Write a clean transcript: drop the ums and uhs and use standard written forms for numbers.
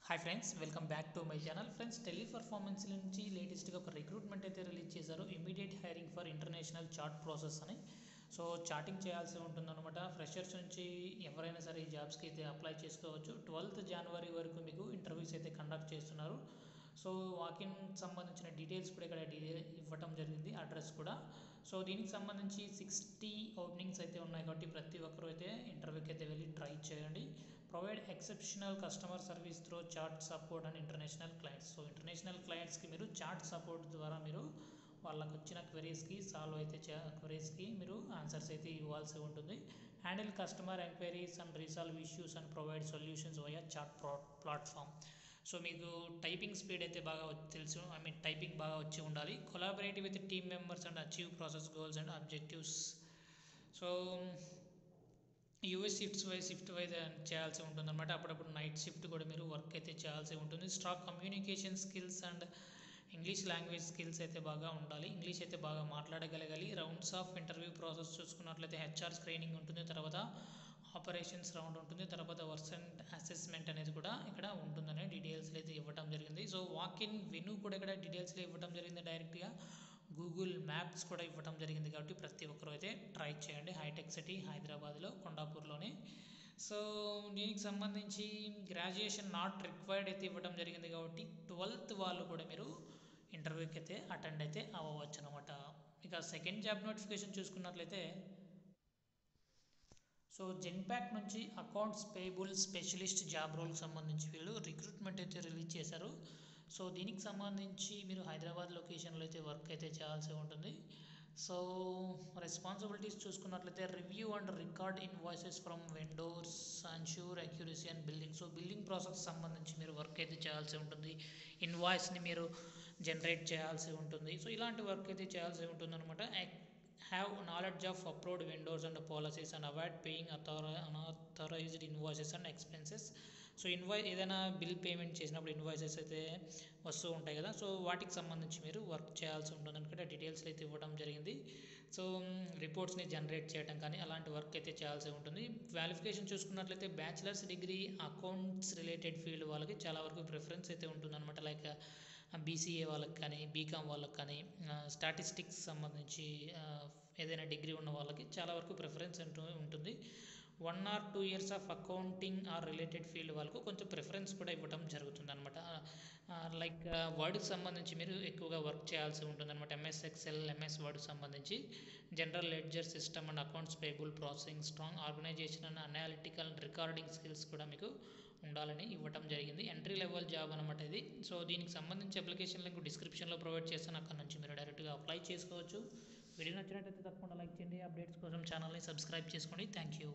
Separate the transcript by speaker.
Speaker 1: Hi friends, welcome back to my channel. Friends, Teleperformance నుంచి లేటెస్ట్గా ఒక రిక్రూట్మెంట్ అయితే రిలీజ్ చేశారు. Immediate hiring for international chat process అని. సో చాటింగ్ చేయాల్సి ఉంటుందన్నమాట. ఫ్రెషర్స్ నుంచి ఎవరైనా సరే ఈ జాబ్స్కి అయితే అప్లై చేసుకోవచ్చు. 12th జనవరి వరకు మీకు ఇంటర్వ్యూస్ అయితే కండక్ట్ చేస్తున్నారు. సో వాకిన్ సంబంధించిన డీటెయిల్స్ కూడా ఇక్కడ ఇవ్వటం జరిగింది, అడ్రస్ కూడా. సో దీనికి సంబంధించి 60 ఓపెనింగ్స్ అయితే ఉన్నాయి కాబట్టి ప్రతి ఒక్కరు అయితే ఇంటర్వ్యూకి అయితే వెళ్ళి ట్రై చేయండి. Provide exceptional customer service through chat support and international clients. So international క్లయింట్స్కి మీరు చాట్ సపోర్ట్ ద్వారా మీరు వాళ్ళకు వచ్చిన క్వెరీస్కి సాల్వ్ అయితే క్వెరీస్కి మీరు ఆన్సర్స్ అయితే ఇవ్వాల్సి ఉంటుంది. Handle customer enquiries and resolve issues and provide solutions via chat platform. So మీకు టైపింగ్ స్పీడ్ అయితే బాగా తెలుసు, టైపింగ్ బాగా వచ్చి ఉండాలి. Collaborative with team members and achieve process goals and objectives. So US shift wise చేయాల్సి ఉంటుంది అనమాట. అప్పుడప్పుడు నైట్ షిఫ్ట్ కూడా మీరు వర్క్ అయితే చేయాల్సి ఉంటుంది. Strong communication skills and English language skills అయితే బాగా ఉండాలి. ఇంగ్లీష్ అయితే బాగా మాట్లాడగలగాలి. రౌండ్స్ ఆఫ్ ఇంటర్వ్యూ ప్రాసెస్ చూసుకున్నట్లయితే హెచ్ఆర్ స్క్రీనింగ్ ఉంటుంది, తర్వాత ఆపరేషన్స్ రౌండ్ ఉంటుంది, తర్వాత వర్సెంట్ అసెస్మెంట్ అనేది కూడా ఇక్కడ ఉంటుందనే డీటెయిల్స్లో అయితే ఇవ్వడం జరిగింది. సో వాకిన్ వెన్యూ కూడా ఇక్కడ డీటెయిల్స్లో ఇవ్వడం జరిగింది. డైరెక్ట్గా గూగుల్ మ్యాప్స్ కూడా ఇవ్వడం జరిగింది కాబట్టి ప్రతి ఒక్కరు అయితే ట్రై చేయండి. హైటెక్ సిటీ హైదరాబాద్లో కొండాపూర్లోనే. సో దీనికి సంబంధించి గ్రాడ్యుయేషన్ నాట్ రిక్వైర్డ్ అయితే ఇవ్వడం జరిగింది కాబట్టి 12th వాళ్ళు కూడా మీరు ఇంటర్వ్యూకి అయితే అటెండ్ అయితే అవ్వచ్చు అనమాట. ఇక సెకండ్ జాబ్ నోటిఫికేషన్ చూసుకున్నట్లయితే సో జెన్పాక్ నుంచి అకౌంట్స్ పేబుల్ స్పెషలిస్ట్ జాబ్ రోల్కి సంబంధించి వీళ్ళు రిక్రూట్మెంట్ అయితే రిలీజ్ చేశారు. సో దీనికి సంబంధించి మీరు హైదరాబాద్ లొకేషన్లో అయితే వర్క్ అయితే చేయాల్సి ఉంటుంది. సో రెస్పాన్సిబిలిటీస్ చూసుకున్నట్లయితే review and record invoices from vendors, ensure accuracy and billing. So billing process సంబంధించి మీరు వర్క్ అయితే చేయాల్సి ఉంటుంది. ఇన్వాయిస్ని మీరు జనరేట్ చేయాల్సి ఉంటుంది. సో ఇలాంటి వర్క్ అయితే చేయాల్సి ఉంటుంది అనమాట. Have knowledge of approved vendors and policies and avoid paying unauthorised invoices and expenses. So ఏదైనా బిల్ పేమెంట్ చేసినప్పుడు ఇన్వాయిసెస్ అయితే వస్తూ ఉంటాయి కదా, సో వాటికి సంబంధించి మీరు వర్క్ చేయాల్సి ఉంటుంది అనుకుంటే డీటెయిల్స్ అయితే ఇవ్వడం జరిగింది. సో రిపోర్ట్స్ని జనరేట్ చేయడం కానీ అలాంటి వర్క్ అయితే చేయాల్సి ఉంటుంది. క్వాలిఫికేషన్ చూసుకున్నట్లయితే bachelors degree accounts related field వాళ్ళకి చాలా వరకు ప్రిఫరెన్స్ అయితే ఉంటుందన్నమాట. లైక్ బీసీఏ వాళ్ళకి కానీ బీకామ్ వాళ్ళకి కానీ స్టాటిస్టిక్స్ సంబంధించి ఏదైనా డిగ్రీ ఉన్న వాళ్ళకి చాలా వరకు ప్రిఫరెన్స్ ఉంటుంది. 1 or 2 years of accounting or related field వాళ్ళకు కొంచెం ప్రిఫరెన్స్ కూడా ఇవ్వడం జరుగుతుంది అనమాట. లైక్ వర్డ్కి సంబంధించి మీరు ఎక్కువగా వర్క్ చేయాల్సి ఉంటుంది అనమాట. ఎంఎస్ ఎక్సెల్, ఎంఎస్ వర్డ్కి సంబంధించి general ledger system and accounts payable processing, strong organisation and analytical recording skills కూడా మీకు ఉండాలని ఇవ్వడం జరిగింది. ఎంట్రీ లెవెల్ జాబ్ అనమాట ఇది. సో దీనికి సంబంధించి అప్లికేషన్ లింక్ డిస్క్రిప్షన్లో ప్రొవైడ్ చేస్తాను, అక్కడ నుంచి మీరు డైరెక్ట్గా అప్లై చేసుకోవచ్చు. వీడియో నచ్చినట్లయితే తప్పకుండా లైక్ చేయండి. అప్డేట్స్ కోసం ఛానల్ని సబ్స్క్రైబ్ చేసుకోండి. Thank you.